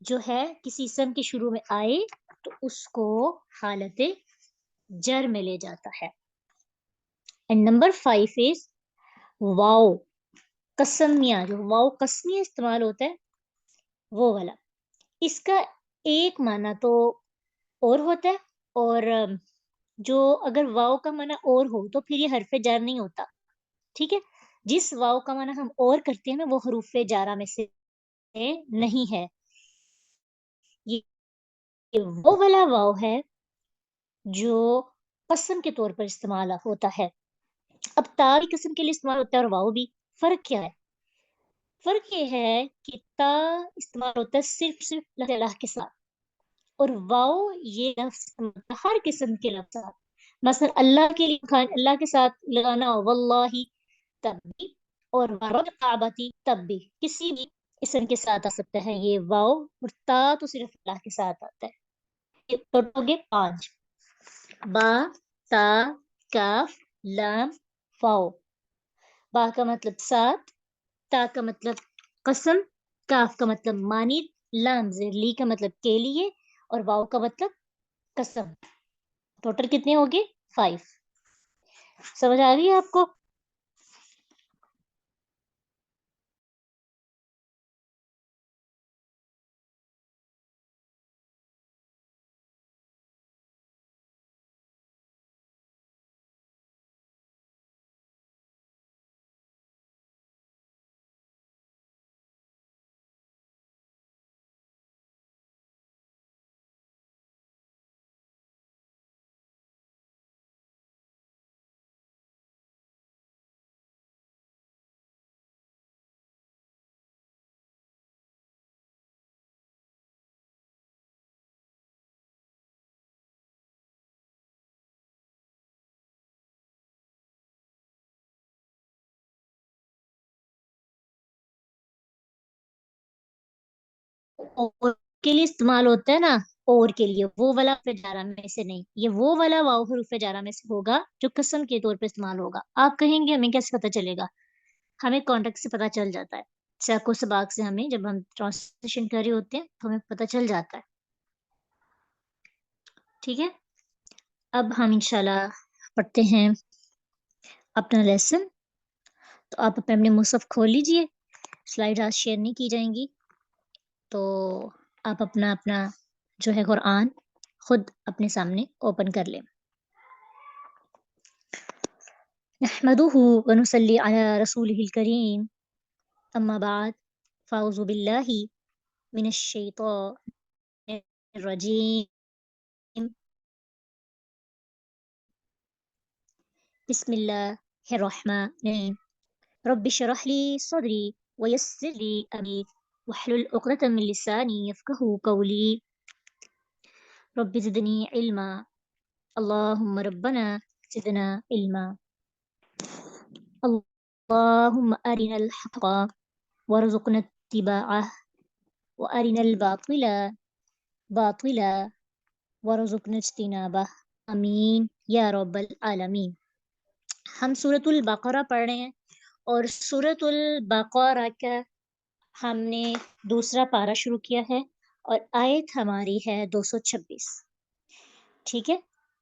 جو ہے کسی اسم کے شروع میں آئے تو اس کو حالت جر میں لے جاتا ہے. اینڈ نمبر 5 از واو قسمیہ. جو واو قسمیہ استعمال ہوتا ہے وہ والا. اس کا ایک معنی تو اور ہوتا ہے، اور جو اگر واو کا معنی اور ہو تو پھر یہ حرف جر نہیں ہوتا. ٹھیک ہے، جس واو کا معنی ہم اور کرتے ہیں نا وہ حروف جارہ میں سے نہیں ہے. یہ وہ والا واو ہے جو قسم کے طور پر استعمال ہوتا ہے. اب تا بھی قسم کے لیے استعمال ہوتا ہے اور واو بھی. فرق کیا ہے؟ فرق یہ ہے کہ تا استعمال ہوتا ہے صرف لفظ اللہ کے ساتھ، اور واو یہ لفظ استعمال ہوتا ہے ہر قسم کے لفظ. مثلا اللہ کے لیے اللہ کے ساتھ لگانا ہو واللہ تب بھی، اور ورب کعبتی تب بھی، کسی بھی اسم کے ساتھ آ سکتا ہے یہ واو. اور تا تو صرف اللہ کے ساتھ آتا ہے. یہ ٹوٹل ہو گئے 5: با، تا، کاف، لام، واو. با کا مطلب ساتھ، تا کا مطلب قسم، کاف کا مطلب مانند، لام زیر لی کا مطلب کے لیے، اور واو کا مطلب قسم. ٹوٹل کتنے ہو گئے؟ 5. سمجھ آ رہی ہے آپ کو؟ اور کے لیے استعمال ہوتا ہے نا، اور کے لیے وہ والا حرف جارہ میں سے نہیں. یہ وہ والا واو حروف جارہ میں سے ہوگا جو قسم کے طور پر استعمال ہوگا. آپ کہیں گے ہمیں کیسے پتا چلے گا؟ ہمیں کانٹیکٹ سے پتا چل جاتا ہے. سیاق و سباق سے ہمیں جب ہم ٹرانسلیشن کر رہے ہوتے ہیں تو ہمیں پتا چل جاتا ہے. ٹھیک ہے، اب ہم انشاءاللہ پڑھتے ہیں اپنا لیسن. تو آپ اپنے مصحف کھول لیجئے. سلائیڈ آج شیئر نہیں کی جائیں گی، تو آپ اپنا جو ہے قرآن خود اپنے سامنے اوپن کر لیں. نحمده ونصلي على رسوله الكريم، اما بعد، فاعوذ باللہ من الشیطان الرجیم، بسم اللہ الرحمن الرحیم. رب اشرح لي صدري ويسر لي امري واحلل عقدة من لساني يفقهوا قولي. رب زدني علما، اللهم ربنا زدنا علما. اللهم أرنا الحق وارزقنا اتباعه وأرنا الباطل باطلا وارزقنا اجتنابه، آمین یا رب العالمین. ہم سورۃ البقرہ پڑھ رہے ہیں، اور سورۃ البقرہ کا ہم نے دوسرا پارہ شروع کیا ہے، اور آیت ہماری ہے 226. ٹھیک ہے،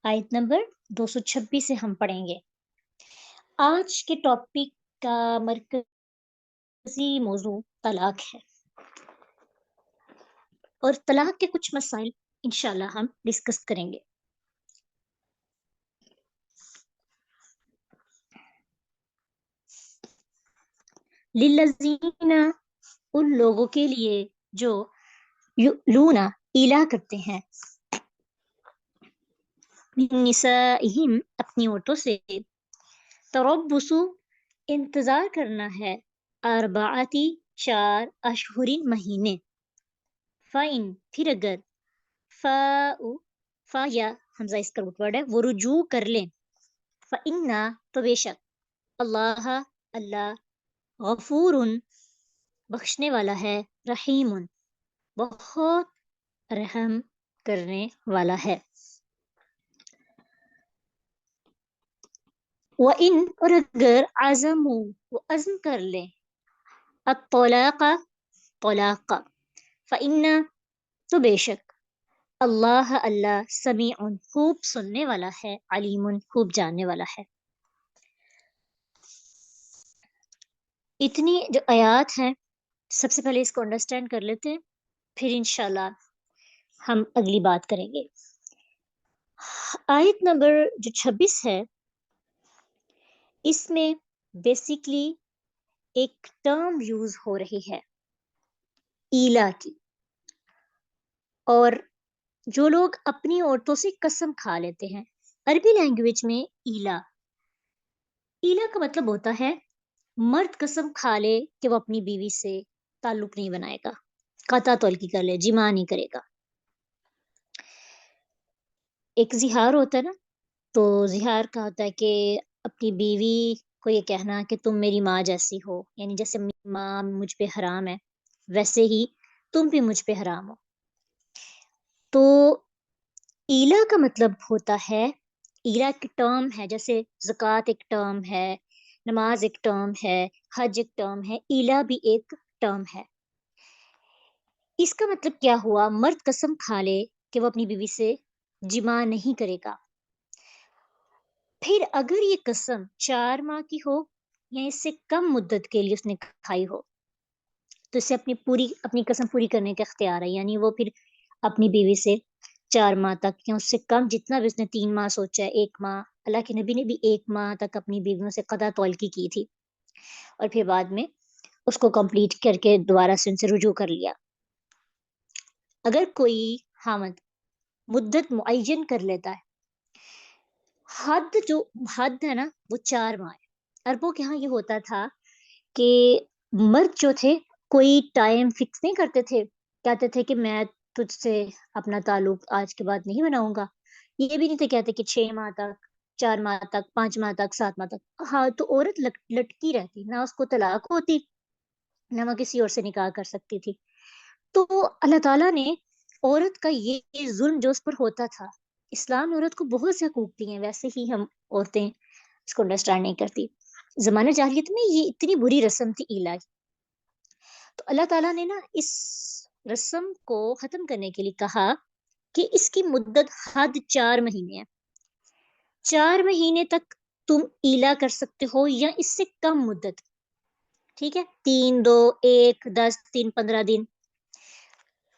آیت نمبر 226 سے ہم پڑھیں گے. آج کے ٹاپک کا مرکزی موضوع طلاق ہے، اور طلاق کے کچھ مسائل انشاءاللہ ہم ڈسکس کریں گے. للذین، ان لوگوں کے لیے جو یؤلون ایلا کرتے ہیں، من نسائہم اپنی عورتوں سے، تربص انتظار کرنا ہے، اربعتی 4 اشہر مہینے، فَإِن پھر اگر، فا یا حمزہ اس کا روٹ ورڈ ہے، وہ رجوع کر لیں، فَإِنَّ تو بے شک، اللہ اللہ، غفور بخشنے والا ہے، رحیم بہت رحم کرنے والا ہے. وَإِن اور اگر عزموا وہ عزم کر لیں، الطلاق طلاق، فَإِنَّ تو بے شک اللہ اللہ سمیع خوب سننے والا ہے، علیم خوب جاننے والا ہے۔ اتنی جو آیات ہیں سب سے پہلے اس کو انڈرسٹینڈ کر لیتے ہیں، پھر انشاءاللہ ہم اگلی بات کریں گے۔ آیت نمبر جو 26 ہے، اس میں بیسیکلی ایک ٹرم یوز ہو رہی ہے ایلا کی، اور جو لوگ اپنی عورتوں سے قسم کھا لیتے ہیں، عربی لینگویج میں ایلا کا مطلب ہوتا ہے مرد قسم کھا لے کہ وہ اپنی بیوی سے تعلق نہیں بنائے گا، قطع طلقی کر لے، جمع نہیں کرے گا۔ ایک زہار ہوتا ہے نا، تو زہار کا ہوتا ہے کہ اپنی بیوی کو یہ کہنا کہ تم میری ماں جیسی ہو، یعنی جیسے میری ماں مجھ پہ حرام ہے ویسے ہی تم بھی مجھ پہ حرام ہو۔ تو ایلا کا مطلب ہوتا ہے، ایلا ایک ٹرم ہے، جیسے زکوٰۃ ایک ٹرم ہے، نماز ایک ٹرم ہے، حج ایک ٹرم ہے، ایلا بھی ایک ٹرم ہے۔ اس کا مطلب کیا ہوا؟ مرد قسم کھا لے کہ وہ اپنی بیوی سے جمع نہیں کرے گا، پھر اگر یہ قسم 4 ماہ کی ہو یا اس سے کم مدت کے لیے اس نے کھائی ہو، تو اسے اپنی قسم پوری کرنے کا اختیار ہے، یعنی وہ پھر اپنی بیوی سے 4 ماہ تک یا اس سے کم، جتنا بھی اس نے 3 ماہ سوچا ہے، 1 ماہ، اللہ کے نبی نے بھی 1 ماہ تک اپنی بیویوں سے قطع طلقی کی تھی، اور پھر بعد میں اس کو کمپلیٹ کر کے دوبارہ سے ان سے رجوع کر لیا۔ اگر کوئی خاوند مدت معین کر لیتا ہے، حد ہے نا وہ 4 ماہ ہے۔ عربوں کے ہاں یہ ہوتا تھا کہ مرد جو تھے کوئی ٹائم فکس نہیں کرتے تھے، کہتے تھے کہ میں تجھ سے اپنا تعلق آج کے بعد نہیں بناؤں گا، یہ بھی نہیں تھے کہتے کہ 6 ماہ تک، 4 ماہ تک، 5 ماہ تک، 7 ماہ تک۔ ہاں تو عورت لٹکی رہتی، نہ اس کو طلاق ہوتی نہ وہ کسی اور سے نکاح کر سکتی تھی۔ تو اللہ تعالیٰ نے عورت کا یہ ظلم جو اس پر ہوتا تھا، اسلام نے عورت کو بہت سے حقوق دیے ہیں، ویسے ہی ہم عورتیں اس کو انڈرسٹینڈ نہیں کرتی۔ زمانہ جاہلیت میں یہ اتنی بری رسم تھی ایلا کی، تو اللہ تعالیٰ نے نا اس رسم کو ختم کرنے کے لیے کہا کہ اس کی مدت حد 4 مہینے ہے، 4 مہینے تک تم ایلا کر سکتے ہو یا اس سے کم مدت، ٹھیک ہے، 3، 2، 1، 10 دن، 15 دن۔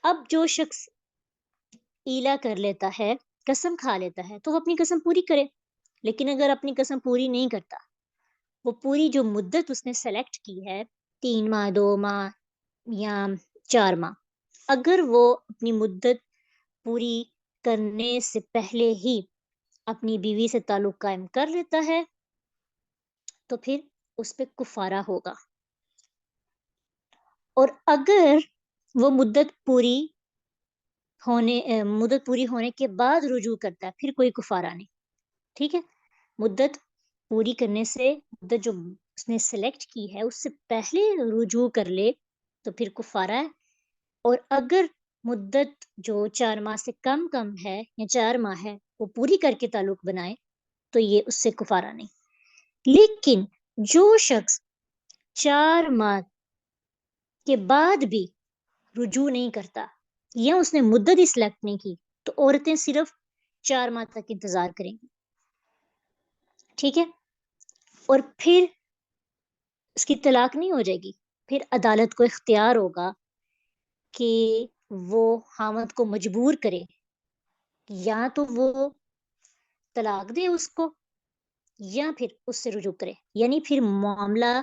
اب جو شخص ایلا کر لیتا ہے، قسم کھا لیتا ہے، تو وہ اپنی قسم پوری کرے، لیکن اگر اپنی قسم پوری نہیں کرتا، وہ پوری جو مدت اس نے سلیکٹ کی ہے، 3 ماہ، 2 ماہ یا 4 ماہ، اگر وہ اپنی مدت پوری کرنے سے پہلے ہی اپنی بیوی سے تعلق قائم کر لیتا ہے، تو پھر اس پہ کفارہ ہوگا، اور اگر وہ مدت پوری ہونے کے بعد رجوع کرتا ہے، پھر کوئی کفارہ نہیں، ٹھیک ہے۔ مدت پوری کرنے سے، مدت جو اس نے سلیکٹ کی ہے اس سے پہلے رجوع کر لے تو پھر کفارہ ہے، اور اگر مدت جو 4 ماہ سے کم ہے یا 4 ماہ ہے وہ پوری کر کے تعلق بنائے تو یہ اس سے کفارہ نہیں۔ لیکن جو شخص 4 ماہ کے بعد بھی رجوع نہیں کرتا یا اس نے مدت ہی سلیکٹ نہیں کی، تو عورتیں صرف 4 ماہ تک انتظار کریں گی، ٹھیک ہے، اور پھر اس کی طلاق نہیں ہو جائے گی، پھر عدالت کو اختیار ہوگا کہ وہ خاوند کو مجبور کرے، یا تو وہ طلاق دے اس کو یا پھر اس سے رجوع کرے، یعنی پھر معاملہ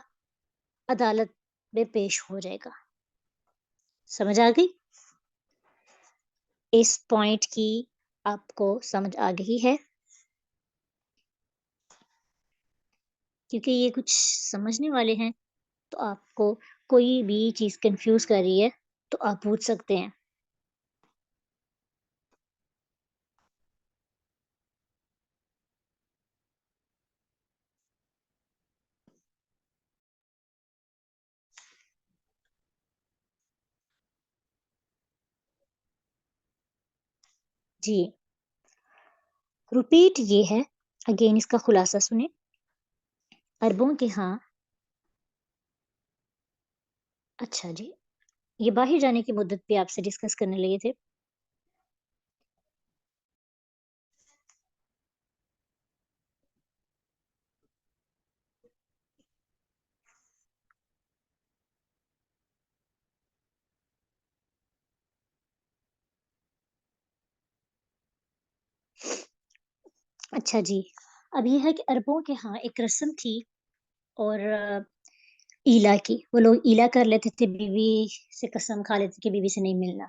عدالت میں پیش ہو جائے گا۔ سمجھ آ گئی؟ اس پوائنٹ کی آپ کو سمجھ آ گئی ہے؟ کیونکہ یہ کچھ سمجھنے والے ہیں، تو آپ کو کوئی بھی چیز کنفیوز کر رہی ہے تو آپ پوچھ سکتے ہیں۔ جی، ریپیٹ یہ ہے، اگین اس کا خلاصہ سنیں۔ عربوں کے ہاں، اچھا جی، یہ باہر جانے کی مدت پہ آپ سے ڈسکس کرنے لگے تھے۔ اچھا جی، اب یہ ہے کہ عربوں کے ہاں ایک رسم تھی، اور ایلا کی، وہ لوگ ایلا کر لیتے تھے، بیوی سے قسم کھا لیتے کہ بیوی سے نہیں ملنا،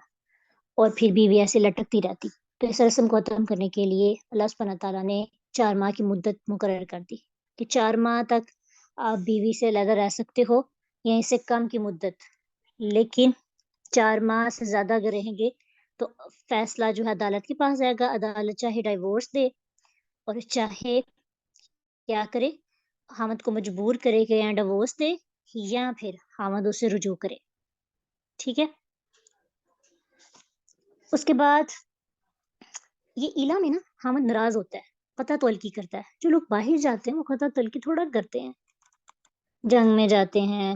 اور پھر بیوی ایسے لٹکتی رہتی. تو اس رسم کو ختم کرنے کے لیے اللہ سبحانہ تعالیٰ نے 4 ماہ کی مدت مقرر کر دی کہ 4 ماہ تک آپ بیوی سے علیحدہ رہ سکتے ہو، یا اس سے کم کی مدت. لیکن 4 ماہ سے زیادہ اگر رہیں گے تو فیصلہ جو ہے عدالت کے پاس جائے گا. عدالت چاہے ڈائیورس دے اور چاہے کیا کرے، خامد کو مجبور کرے کہ یا ڈیورس دے یا پھر خامد اسے رجوع کرے. ٹھیک ہے. اس کے بعد یہ ایلا میں نا خامد ناراض ہوتا ہے، قطع تلقی کرتا ہے. جو لوگ باہر جاتے ہیں وہ قطع تلقی تھوڑا کرتے ہیں، جنگ میں جاتے ہیں،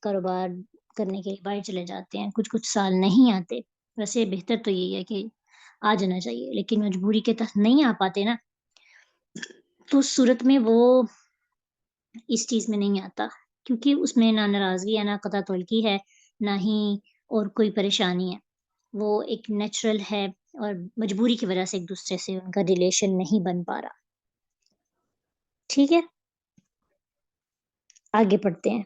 کاروبار کرنے کے لیے باہر چلے جاتے ہیں، کچھ سال نہیں آتے. ویسے بہتر تو یہی ہے کہ آ جانا چاہیے، لیکن مجبوری کے تحت نہیں آ پاتے نا، تو اس صورت میں وہ اس چیز میں نہیں آتا، کیونکہ اس میں نہ ناراضگی ہے، نہ قطع تلقی ہے، نہ ہی اور کوئی پریشانی ہے. وہ ایک نیچرل ہے، اور مجبوری کی وجہ سے ایک دوسرے سے ان کا ریلیشن نہیں بن پا رہا. ٹھیک ہے، آگے پڑھتے ہیں.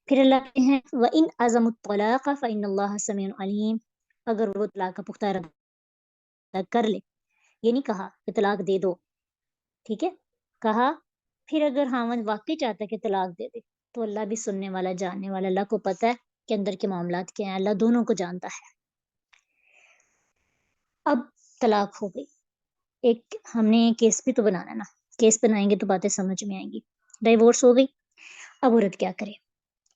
پھر اللہ کہتے ہیں وَإِنْ عَزَمُوا الطَّلَاقَ فَإِنَّ اللَّهَ سَمِيعٌ عَلِيمٌ. اگر وہ طلاق کا پختہ ارادہ کر لے، یہ نہیں کہا کہ طلاق دے دو، ٹھیک ہے، کہا پھر اگر خاوند واقعی چاہتا ہے کہ طلاق دے دے تو اللہ بھی سننے والا، جاننے والا. اللہ کو پتہ ہے کہ اندر کے معاملات کیا ہیں، اللہ دونوں کو جانتا ہے. اب طلاق ہو گئی، ایک ہم نے کیس بھی تو بنانا نا، کیس بنائیں گے تو باتیں سمجھ میں آئیں گی. ڈائیورس ہو گئی، اب عورت کیا کرے؟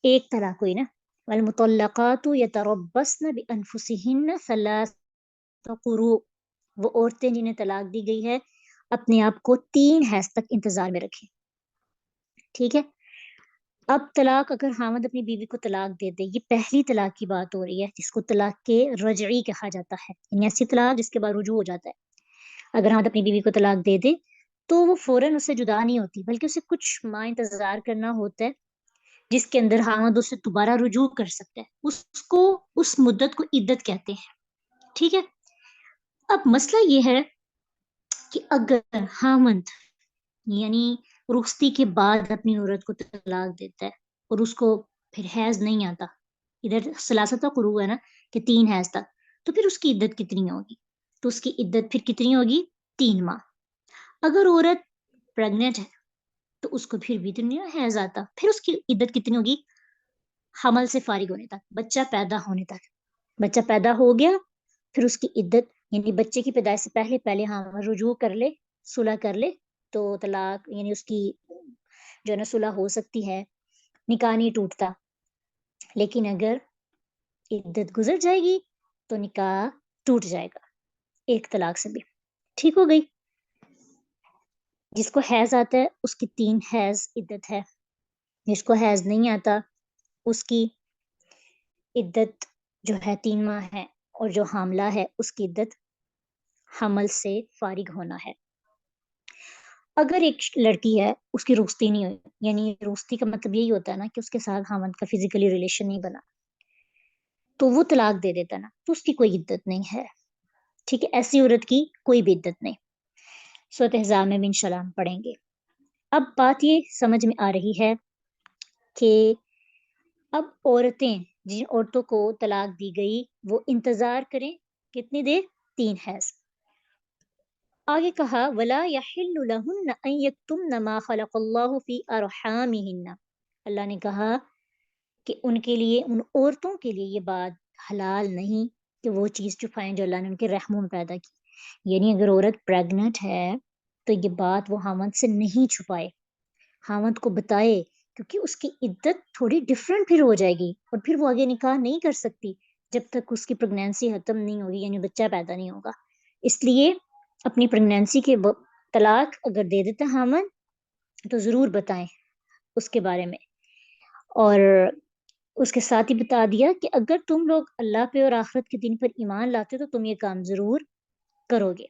ایک طلاق ہوئی نا. والمطلقات یتربصن بانفسہن ثلاث قروء. وہ عورتیں جنہیں طلاق دی گئی ہے اپنے آپ کو 3 حیض تک انتظار میں رکھیں. ٹھیک ہے. اب طلاق اگر خامد اپنی بیوی کو طلاق دے دے، یہ پہلی طلاق کی بات ہو رہی ہے جس کو طلاق کے رجعی کہا جاتا ہے، یعنی ایسی طلاق جس کے بعد رجوع ہو جاتا ہے. اگر خامد اپنی بیوی کو طلاق دے دے تو وہ فوراً اس سے جدا نہیں ہوتی، بلکہ اسے کچھ ماہ انتظار کرنا ہوتا ہے، جس کے اندر خامد اس سے دوبارہ رجوع کر سکتا ہے. اس کو اس مدت کو عدت کہتے ہیں. ٹھیک ہے. اب مسئلہ یہ ہے کہ اگر خامد یعنی رخصتی کے بعد اپنی عورت کو طلاق دیتا ہے اور اس کو پھر حیض نہیں آتا، ادھر ثلاثہ قروء ہے نا کہ 3 حیض تک، تو پھر اس کی عدت کتنی ہوگی؟ تو اس کی عدت پھر کتنی ہوگی؟ 3 ماہ. اگر عورت پریگنٹ ہے تو اس کو پھر بھی تو نہیں حیض آتا، پھر اس کی عدت کتنی ہوگی؟ حمل سے فارغ ہونے تک، بچہ پیدا ہونے تک. بچہ پیدا ہو گیا پھر اس کی عدت، یعنی بچے کی پیدائش سے پہلے ہم رجوع کر لے، صلح کر لے، تو طلاق یعنی اس کی جو ہے نا صلح ہو سکتی ہے، نکاح نہیں ٹوٹتا. لیکن اگر عدت گزر جائے گی تو نکاح ٹوٹ جائے گا ایک طلاق سے بھی. ٹھیک ہو گئی. جس کو حیض آتا ہے اس کی 3 حیض عدت ہے، جس کو حیض نہیں آتا اس کی عدت جو ہے 3 ماہ ہے، اور جو حاملہ ہے اس کی عدت حمل سے فارغ ہونا ہے. اگر ایک لڑکی ہے اس کی رخصتی نہیں ہوئی، یعنی رخصتی کا مطلب یہی ہوتا ہے نا کہ اس کے ساتھ خامد کا فزیکلی ریلیشن نہیں بنا، تو وہ طلاق دے دیتا نا، تو اس کی کوئی عدت نہیں ہے. ٹھیک ہے. ایسی عورت کی کوئی بھی عدت نہیں. سورۃ احزاب میں بھی انشاءاللہ ہم پڑھیں گے. اب بات یہ سمجھ میں آ رہی ہے کہ اب عورتیں، جن عورتوں کو طلاق دی گئی وہ انتظار کریں کتنی دیر؟ 3 حیض. آگے کہا وَلَا يَحِلُّ لَهُنَّ أَن يَكْتُمْنَ مَا خَلَقَ اللَّهُ فِي أَرْحَامِهِنَّ. اللہ نے کہا کہ ان کے لیے، ان عورتوں کے لیے یہ بات حلال نہیں کہ وہ چیز چھپائیں جو اللہ نے ان کے رحموں میں پیدا کی. یعنی اگر عورت پریگنٹ ہے تو یہ بات وہ خامد سے نہیں چھپائے، خامد کو بتائے، کیونکہ اس کی عدت تھوڑی ڈفرینٹ پھر ہو جائے گی، اور پھر وہ آگے نکاح نہیں کر سکتی جب تک اس کی پریگنینسی ختم نہیں ہوگی، یعنی بچہ پیدا نہیں ہوگا. اس لیے اپنی پریگنینسی کے طلاق اگر دے دیتا خامد تو ضرور بتائیں اس کے بارے میں. اور اس کے ساتھ ہی بتا دیا کہ اگر تم لوگ اللہ پہ اور آخرت کے دن پر ایمان لاتے تو تم یہ کام ضرور کرو گے.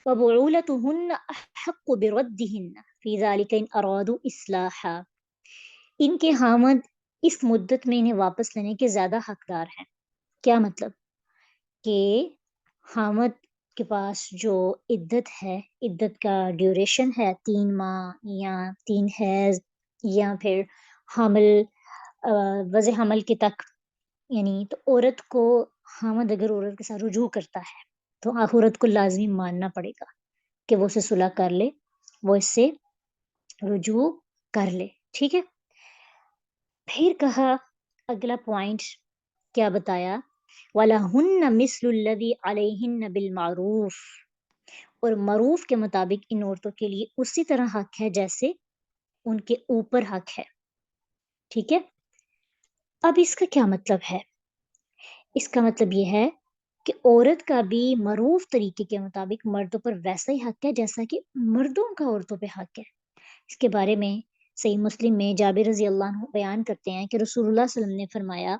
وَبُعُولَتُهُنَّ أَحَقُّ بِرَدِّهِنَّ فِي ذَلِكَ إِنْ أَرَادُوا إِصْلَاحًا. ان کے خامد اس مدت میں انہیں واپس لینے کے زیادہ حقدار ہیں. کیا مطلب؟ کہ خامد کے پاس جو عدت ہے، عدت کا ڈیوریشن ہے 3 ماہ یا 3 حیض یا پھر حمل، وضع حمل کے تک، یعنی تو عورت کو خامد اگر عورت کے ساتھ رجوع کرتا ہے تو عورت کو لازمی ماننا پڑے گا کہ وہ اسے صلح کر لے، وہ اس سے رجوع کر لے، ٹھیک ہے۔ پھر کہا اگلا پوائنٹ کیا بتایا، وَلَهُنَّ مِثْلُ الَّذِي عَلَيْهِنَّ بِالْمَعْرُوفِ، اور معروف کے مطابق ان عورتوں کے لیے اسی طرح حق ہے جیسے ان کے اوپر حق ہے، ٹھیک ہے۔ اب اس کا کیا مطلب ہے؟ اس کا مطلب یہ ہے کہ عورت کا بھی معروف طریقے کے مطابق مردوں پر ویسا ہی حق ہے جیسا کہ مردوں کا عورتوں پہ حق ہے۔ اس کے بارے میں صحیح مسلم میں جابر رضی اللہ عنہ بیان کرتے ہیں کہ رسول اللہ صلی اللہ علیہ وسلم نے فرمایا،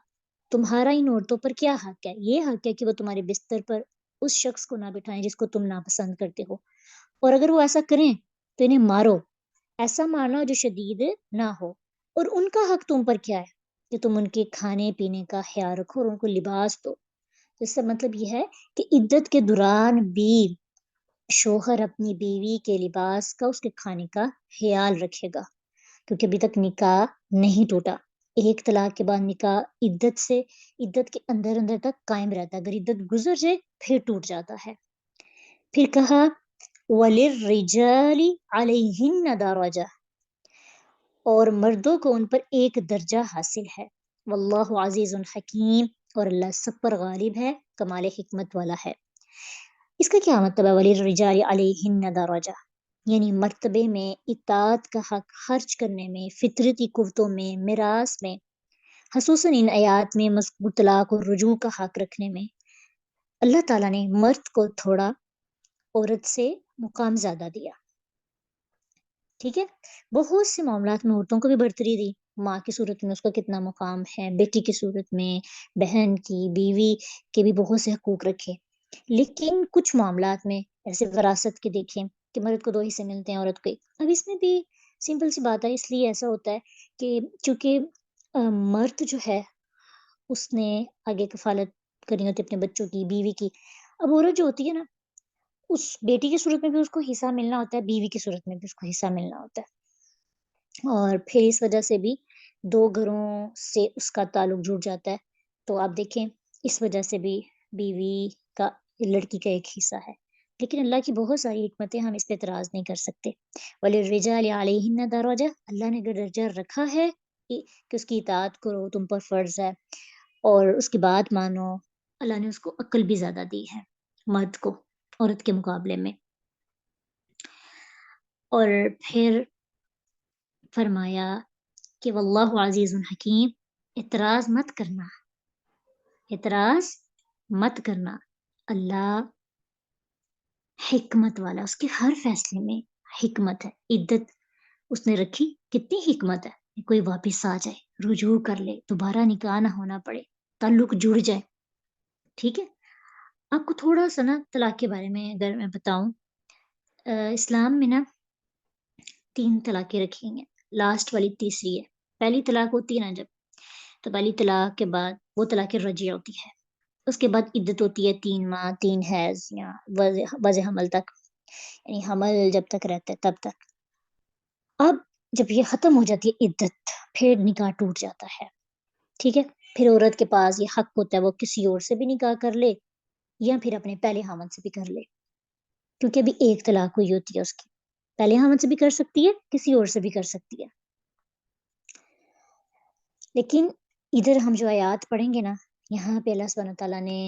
تمہارا ان عورتوں پر کیا حق ہے؟ یہ حق ہے کہ وہ تمہارے بستر پر اس شخص کو نہ بٹھائیں جس کو تم ناپسند کرتے ہو، اور اگر وہ ایسا کریں تو انہیں مارو، ایسا مارنا جو شدید نہ ہو، اور ان کا حق تم پر کیا ہے کہ تم ان کے کھانے پینے کا خیال رکھو اور ان کو لباس دو۔ اس کا مطلب یہ ہے کہ عدت کے دوران بھی شوہر اپنی بیوی کے لباس کا، اس کے کھانے کا خیال رکھے گا، کیونکہ ابھی تک نکاح نہیں ٹوٹا۔ ایک طلاق کے بعد نکاح عدت کے اندر اندر تک قائم رہتا ہے، اگر عدت گزر جائے پھر ٹوٹ جاتا ہے۔ پھر کہا وَلِلرِّجَالِ عَلَيْهِنَّ دَرَجَةٌ، اور مردوں کو ان پر ایک درجہ حاصل ہے، واللہ عزیز حکیم، اور اللہ سب پر غالب ہے، کمال حکمت والا ہے۔ اس کا کیا مطلب ہے وَلِلرِّجَالِ عَلَيْهِنَّ دَرَجَةٌ؟ یعنی مرتبے میں، اطاعت کا حق خرچ کرنے میں، فطرتی قوتوں میں، میراث میں، خصوصاً ان آیات میں مذکور طلاق اور رجوع کا حق رکھنے میں اللہ تعالیٰ نے مرد کو تھوڑا عورت سے مقام زیادہ دیا، ٹھیک ہے۔ بہت سے معاملات میں عورتوں کو بھی برتری دی، ماں کی صورت میں اس کا کتنا مقام ہے، بیٹی کی صورت میں، بہن کی، بیوی کے بھی بہت سے حقوق رکھے، لیکن کچھ معاملات میں ایسے وراثت کے دیکھیں کہ مرد کو 2 حصے ملتے ہیں، عورت کو 1۔ اب اس میں بھی سمپل سی بات ہے، اس لیے ایسا ہوتا ہے کہ چونکہ مرد جو ہے اس نے آگے کفالت کرنی ہوتی ہے اپنے بچوں کی، بیوی کی، اب عورت جو ہوتی ہے نا، اس بیٹی کی صورت میں بھی اس کو حصہ ملنا ہوتا ہے، بیوی کی صورت میں بھی اس کو حصہ ملنا ہوتا ہے، اور پھر اس وجہ سے بھی 2 گھروں سے اس کا تعلق جڑ جاتا ہے۔ تو آپ دیکھیں اس وجہ سے بھی بیوی کا، لڑکی کا ایک حصہ ہے، لیکن اللہ کی بہت ساری حکمتیں، ہم اس پہ اعتراض نہیں کر سکتے۔ وَلِلرِّجَالِ عَلَيْهِنَّ دَرَجَةٌ، اللہ نے اگر درجہ رکھا ہے کہ اس کی اطاعت کرو، تم پر فرض ہے، اور اس کی بات مانو، اللہ نے اس کو عقل بھی زیادہ دی ہے مرد کو عورت کے مقابلے میں۔ اور پھر فرمایا کہ واللہ عزیز حکیم، اعتراض مت کرنا، اعتراض مت کرنا، اللہ حکمت والا، اس کے ہر فیصلے میں حکمت ہے۔ عدت اس نے رکھی، کتنی حکمت ہے، کوئی واپس آ جائے، رجوع کر لے، دوبارہ نکاح نہ ہونا پڑے، تعلق جڑ جائے، ٹھیک ہے۔ آپ کو تھوڑا سا نا طلاق کے بارے میں اگر میں بتاؤں، اسلام میں نا 3 طلاقیں رکھی ہیں، لاسٹ والی تیسری ہے۔ پہلی طلاق ہوتی ہے نا جب، تو پہلی طلاق کے بعد وہ طلاق رجعیہ ہوتی ہے، اس کے بعد عدت ہوتی ہے 3 ماہ، 3 حیض یا وضع حمل تک، یعنی حمل جب تک رہتا ہے تب تک۔ اب جب یہ ختم ہو جاتی ہے عدت، پھر نکاح ٹوٹ جاتا ہے، ٹھیک ہے۔ پھر عورت کے پاس یہ حق ہوتا ہے وہ کسی اور سے بھی نکاح کر لے یا پھر اپنے پہلے خاوند سے بھی کر لے، کیونکہ ابھی ایک طلاق ہوئی ہوتی ہے اس کی، پہلے خاوند سے بھی کر سکتی ہے، کسی اور سے بھی کر سکتی ہے۔ لیکن ادھر ہم جو آیات پڑھیں گے نا، یہاں پہ اللہ سبحانہ تعالیٰ نے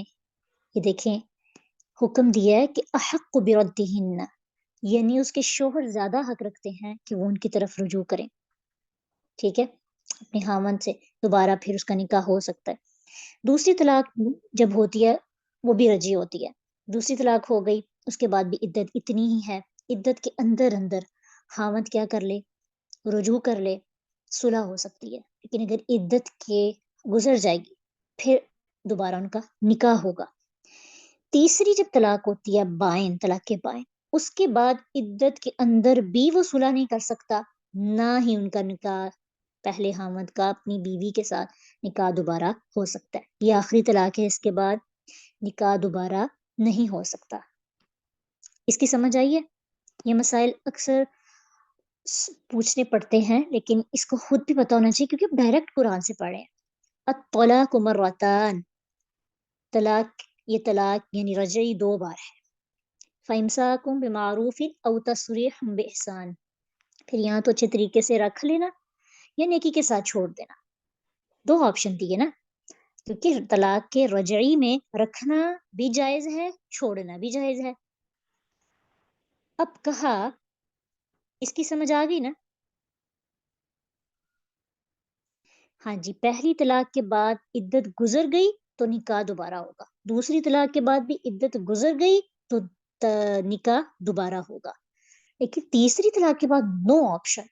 یہ دیکھیں حکم دیا ہے کہ احق بردہن، یعنی اس کے شوہر زیادہ حق رکھتے ہیں کہ وہ ان کی طرف رجوع کریں، ٹھیک ہے، اپنے خاوند سے دوبارہ پھر اس کا نکاح ہو سکتا ہے۔ دوسری طلاق جب ہوتی ہے وہ بھی رجعی ہوتی ہے، دوسری طلاق ہو گئی، اس کے بعد بھی عدت اتنی ہی ہے، عدت کے اندر اندر خاوند کیا کر لے، رجوع کر لے، صلح ہو سکتی ہے، لیکن اگر عدت کے گزر جائے گی پھر دوبارہ ان کا نکاح ہوگا۔ تیسری جب طلاق ہوتی ہے بائن، طلاق بائن، اس کے بعد عدت کے اندر بھی وہ صلح نہیں کر سکتا، نہ ہی ان کا نکاح پہلے خاوند کا اپنی بیوی کے ساتھ نکاح دوبارہ ہو سکتا ہے، یہ آخری طلاق ہے، اس کے بعد نکاح دوبارہ نہیں ہو سکتا۔ اس کی سمجھ آئیے؟ یہ مسائل اکثر پوچھنے پڑتے ہیں، لیکن اس کو خود بھی پتا ہونا چاہیے کیونکہ ڈائریکٹ قرآن سے پڑھے. الطلاق مرتان، طلاق، یہ طلاق یعنی رجعی 2 بار ہے. فَإِمْسَاكٌ بِمَعْرُوفٍ أَوْ تَسْرِيحٌ بِإِحْسَانٍ، پھر یہاں تو اچھے طریقے سے رکھ لینا یا نیکی کے ساتھ چھوڑ دینا. 2 آپشن دیے نا، کیونکہ طلاق کے رجعی میں رکھنا بھی جائز ہے، چھوڑنا بھی جائز ہے. اب کہا، اس کی سمجھ آ گئی نا؟ ہاں جی، پہلی طلاق کے بعد عدت گزر گئی تو نکاح دوبارہ ہوگا، دوسری طلاق کے بعد بھی عدت گزر گئی تو نکاح دوبارہ ہوگا. لیکن تیسری طلاق کے بعد نو آپشن،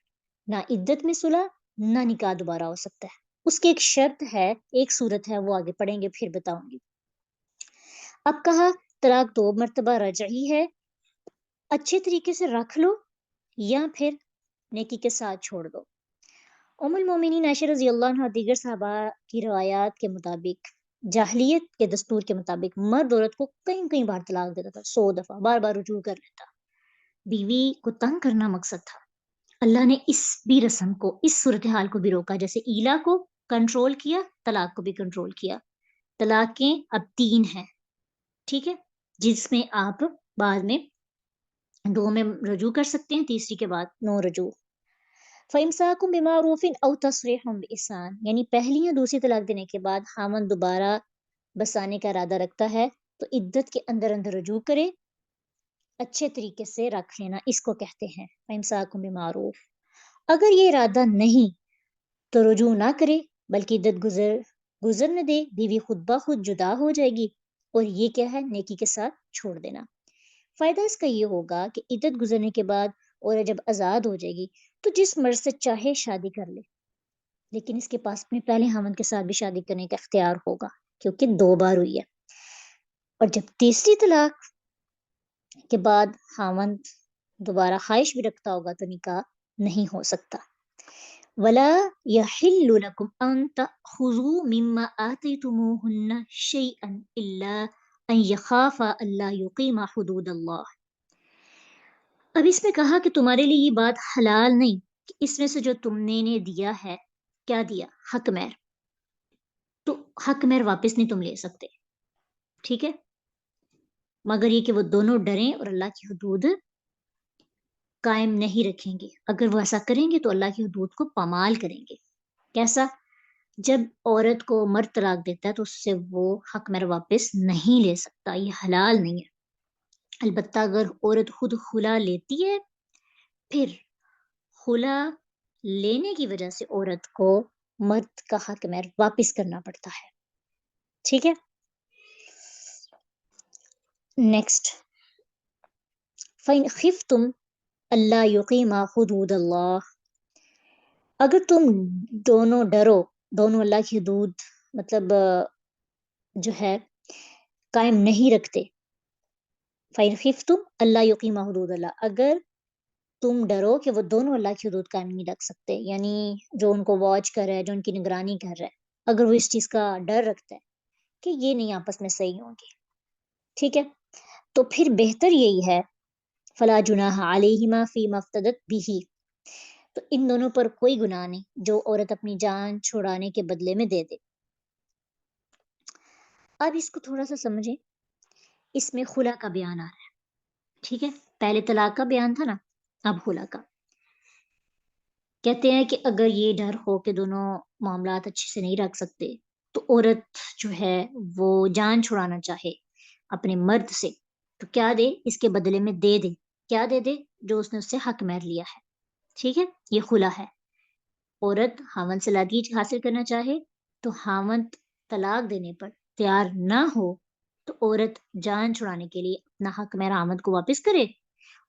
نہ عدت میں صلح نہ نکاح دوبارہ ہو سکتا ہے. اس کی ایک شرط ہے، ایک صورت ہے، وہ آگے پڑھیں گے پھر بتاؤں گی. اب کہا طلاق 2 مرتبہ رجعی ہے، اچھے طریقے سے رکھ لو یا پھر نیکی کے ساتھ چھوڑ دو. ام المومنین عائشہ رضی اللہ عنہ دیگر صحابہ کی روایات کے مطابق، جاہلیت کے دستور کے مطابق مرد عورت کو کئی بار طلاق دیتا تھا، 100 دفعہ، بار بار رجوع کر لیتا. بیوی کو تنگ کرنا مقصد تھا. اللہ نے اس بھی رسم کو، اس صورتحال کو بھی روکا، جیسے ایلا کو کنٹرول کیا، طلاق کو بھی کنٹرول کیا. طلاقیں اب 3 ہیں، ٹھیک ہے، جس میں آپ بعد میں 2 میں رجوع کر سکتے ہیں، تیسری کے بعد نو رجوع. فَإِمْسَاكٌ بِمَعْرُوفٍ أَوْ تَصْرِيحٌ بِإِحْسَانٍ، یعنی پہلی یا دوسری طلاق دینے کے بعد خاوند دوبارہ بسانے کا ارادہ رکھتا ہے تو عدت کے اندر رجوع کرے، اچھے طریقے سے رکھ لینا، اس کو کہتے ہیں فَإِمْسَاكٌ بِمَعْرُوف. اگر یہ ارادہ نہیں تو رجوع نہ کرے بلکہ عدت گزرنے دے، بیوی خود بخود جدا ہو جائے گی، اور یہ کیا ہے؟ نیکی کے ساتھ چھوڑ دینا. فائدہ اس کا یہ ہوگا کہ عدت گزرنے کے بعد عورت جب آزاد ہو جائے گی تو جس مرد سے چاہے شادی کر لے، لیکن اس کے پاس اپنے پہلے خاوند کے ساتھ بھی شادی کرنے کا اختیار ہوگا کیونکہ 2 بار ہوئی ہے. اور جب تیسری طلاق کے بعد خاوند دوبارہ خواہش بھی رکھتا ہوگا تو نکاح نہیں ہو سکتا. وَلَا يَحِلُّ لَكُمْ أَن تَأْخُذُوا مِمَّا آتَيْتُمُوهُنَّ شَيْئًا إِلَّا أَن يَخَافَا أَلَّا يُقِيمَا حُدُودَ اللَّهِ. اب اس میں کہا کہ تمہارے لیے یہ بات حلال نہیں کہ اس میں سے جو تم نے انہیں دیا ہے، کیا دیا؟ حق مہر، تو حق مہر واپس نہیں تم لے سکتے، ٹھیک ہے، مگر یہ کہ وہ دونوں ڈریں اور اللہ کی حدود قائم نہیں رکھیں گے. اگر وہ ایسا کریں گے تو اللہ کی حدود کو پامال کریں گے. کیسا؟ جب عورت کو مرد طلاق دیتا ہے تو اس سے وہ حق مہر واپس نہیں لے سکتا، یہ حلال نہیں ہے. البتہ اگر عورت خود خلا لیتی ہے، پھر خلا لینے کی وجہ سے عورت کو مرد کا حق مہر واپس کرنا پڑتا ہے، ٹھیک ہے. نیکسٹ، فَإِنْ خِفْتُمْ أَلَّا يُقِيمَا حُدُودَ اللَّهِ، اگر تم دونوں ڈرو، دونوں اللہ کی حدود مطلب جو ہے قائم نہیں رکھتے. فَإِنْ خِفْتُمْ أَلَّا يُقِيمَا حُدُودَ اللَّهِ، اگر تم ڈرو کہ وہ دونوں اللہ کی حدود قائم نہیں رکھ سکتے، یعنی جو ان کو واچ کر رہا ہے، جو ان کی نگرانی کر رہا ہے، اگر وہ اس چیز کا ڈر رکھتا ہے کہ یہ نہیں آپس میں صحیح ہوں گے، ٹھیک ہے، تو پھر بہتر یہی ہے فَلَا جُنَاحَ عَلَيْهِمَا فِي مَا افْتَدَتْ بِهِ، تو ان دونوں پر کوئی گناہ نہیں جو عورت اپنی جان چھڑانے کے بدلے میں دے دے. اب اس کو تھوڑا سا سمجھیں، اس میں خلا کا بیان آ رہا ہے، ٹھیک ہے، پہلے طلاق کا بیان تھا نا، اب خلا کا. کہتے ہیں کہ اگر یہ ڈر ہو کہ دونوں معاملات اچھے سے نہیں رکھ سکتے تو عورت جو ہے وہ جان چھڑانا چاہے اپنے مرد سے تو کیا دے؟ اس کے بدلے میں دے دے. کیا دے دے؟ جو اس نے اس سے حق مہر لیا ہے، ٹھیک ہے، یہ خلا ہے. عورت خاوند سے لادی حاصل کرنا چاہے تو خاوند طلاق دینے پر تیار نہ ہو تو عورت جان چھڑانے کے لیے اپنا حق مہر خاوند کو واپس کرے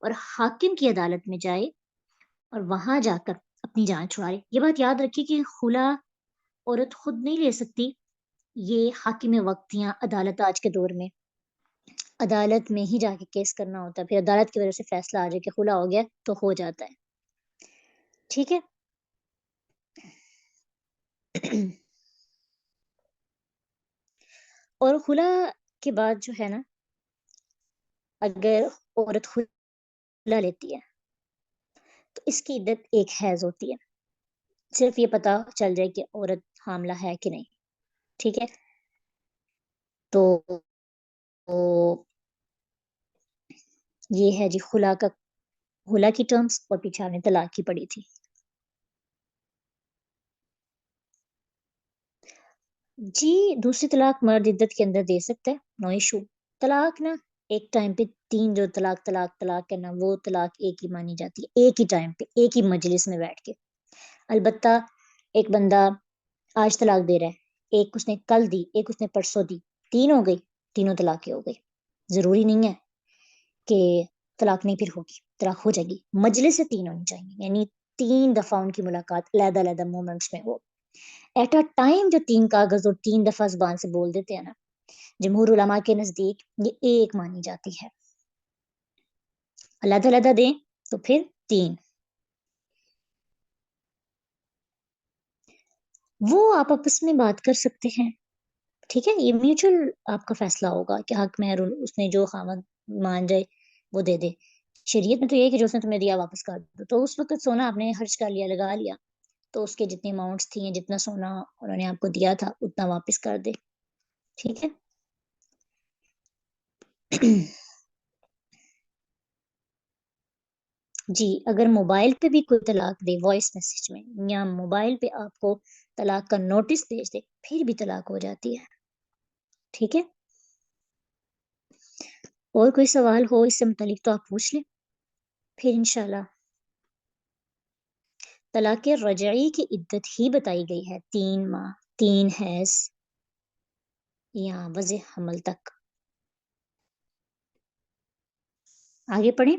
اور حاکم کی عدالت میں جائے اور وہاں جا کر اپنی جان چھڑائے. یہ بات یاد رکھیے کہ خلا عورت خود نہیں لے سکتی، یہ حاکم وقت یا عدالت آج کے دور میں عدالت میں ہی جا کے کیس کرنا ہوتا ہے، پھر عدالت کی وجہ سے فیصلہ آ جائے کہ خلا ہو گیا تو ہو جاتا ہے، ٹھیک ہے. اور خلا کے بعد جو ہے نا اگر عورت خلا لیتی ہے تو اس کی عدت ایک حیض ہوتی ہے، صرف یہ پتا چل جائے کہ عورت حاملہ ہے کہ نہیں، ٹھیک ہے؟ تو یہ ہے جی خلا کی ٹرمز، اور پیچھے ہم نے طلاق کی پڑھی تھی۔ جی دوسری طلاق مرد عدت کے اندر دے سکتا ہے، نو ایشو۔ طلاق نا ایک ٹائم پہ تین جو طلاق کرنا، وہ طلاق ایک ہی مانی جاتی ہے، ایک ہی ٹائم پہ ایک ہی مجلس میں بیٹھ کے۔ البتہ ایک بندہ آج طلاق دے رہا ہے، ایک اس نے کل دی، ایک اس نے پرسوں دی، تین ہو گئی، تینوں طلاقیں ہو گئی۔ ضروری نہیں ہے کہ طلاق نہیں پھر ہوگی، طلاق ہو جائے گی، مجلس سے تین ہونی چاہیے، یعنی تین دفعہ ان کی ملاقات علیحدہ علیحدہ مومنٹس میں ہو۔ ایٹ اے ٹائم جو تین کاغذ اور تین دفعہ زبان سے بول دیتے ہیں نا، جمہور علماء کے نزدیک یہ ایک مانی جاتی ہے۔ علیحدہ علیحدہ دیں تو پھر تین۔ وہ آپ آپس میں بات کر سکتے ہیں، ٹھیک ہے؟ یہ میوچل آپ کا فیصلہ ہوگا کہ حق مہر اس نے جو خامد مان جائے وہ دے دے۔ شریعت میں تو یہ ہے کہ جو اس نے تمہیں دیا واپس کر دو، تو اس وقت سونا آپ نے خرچ کر لیا، لگا لیا، تو اس کے جتنی اماؤنٹس تھیں، جتنا سونا انہوں نے آپ کو دیا تھا اتنا واپس کر دے، ٹھیک ہے؟ جی اگر موبائل پہ بھی کوئی طلاق دے وائس میسج میں، یا موبائل پہ آپ کو طلاق کا نوٹس بھیج دے، پھر بھی طلاق ہو جاتی ہے، ٹھیک ہے؟ اور کوئی سوال ہو اس سے متعلق تو آپ پوچھ لیں، پھر انشاءاللہ۔ طلاق رجعی کی عدت ہی بتائی گئی ہے 3 ماہ، 3 حیض یا وضع حمل تک۔ آگے پڑھیں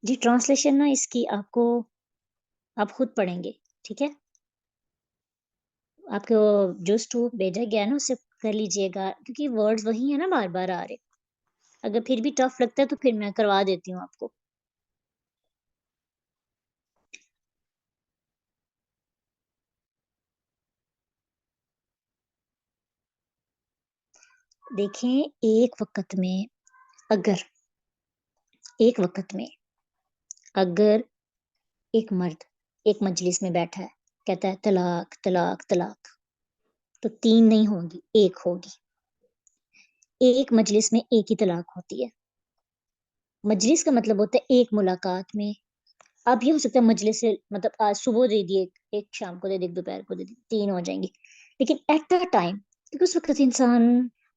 جی۔ ٹرانسلیشن نا اس کی آپ خود پڑھیں گے، ٹھیک ہے؟ آپ کو جو اسٹوپ بھیجا گیا نا اسے کر لیجئے گا، کیونکہ ورڈز وہی ہیں نا بار بار آ رہے۔ اگر پھر بھی ٹف لگتا ہے تو پھر میں کروا دیتی ہوں آپ کو۔ دیکھیں ایک وقت میں اگر ایک مرد ایک مجلس میں بیٹھا ہے، کہتا ہے طلاق طلاق طلاق، تو 3 نہیں ہوگی، ایک ہوگی۔ ایک مجلس میں ایک ہی طلاق ہوتی ہے۔ مجلس کا مطلب ہوتا ہے ایک ملاقات میں۔ اب یہ ہو سکتا ہے مجلس سے مطلب آج صبح دے دی، ایک شام کو دے دی، ایک دوپہر کو دے دی، 3 ہو جائیں گی۔ لیکن ایٹ اے ٹائم، کیونکہ اس وقت انسان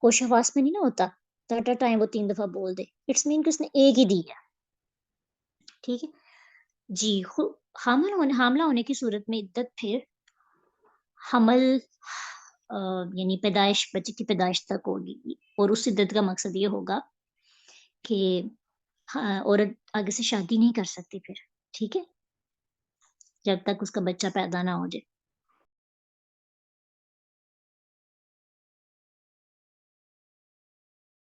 ہوش حواس میں نہیں نا ہوتا، تو ایٹ اے ٹائم وہ 3 دفعہ بول دے، اٹس مین کہ اس نے ایک ہی دی ہے، ٹھیک ہے جی۔ حاملہ ہونے کی صورت میں عدت پھر حمل یعنی پیدائش، بچے کی پیدائش تک ہوگی، اور اس عدت کا مقصد یہ ہوگا کہ عورت آگے سے شادی نہیں کر سکتی پھر، ٹھیک ہے، جب تک اس کا بچہ پیدا نہ ہو جائے۔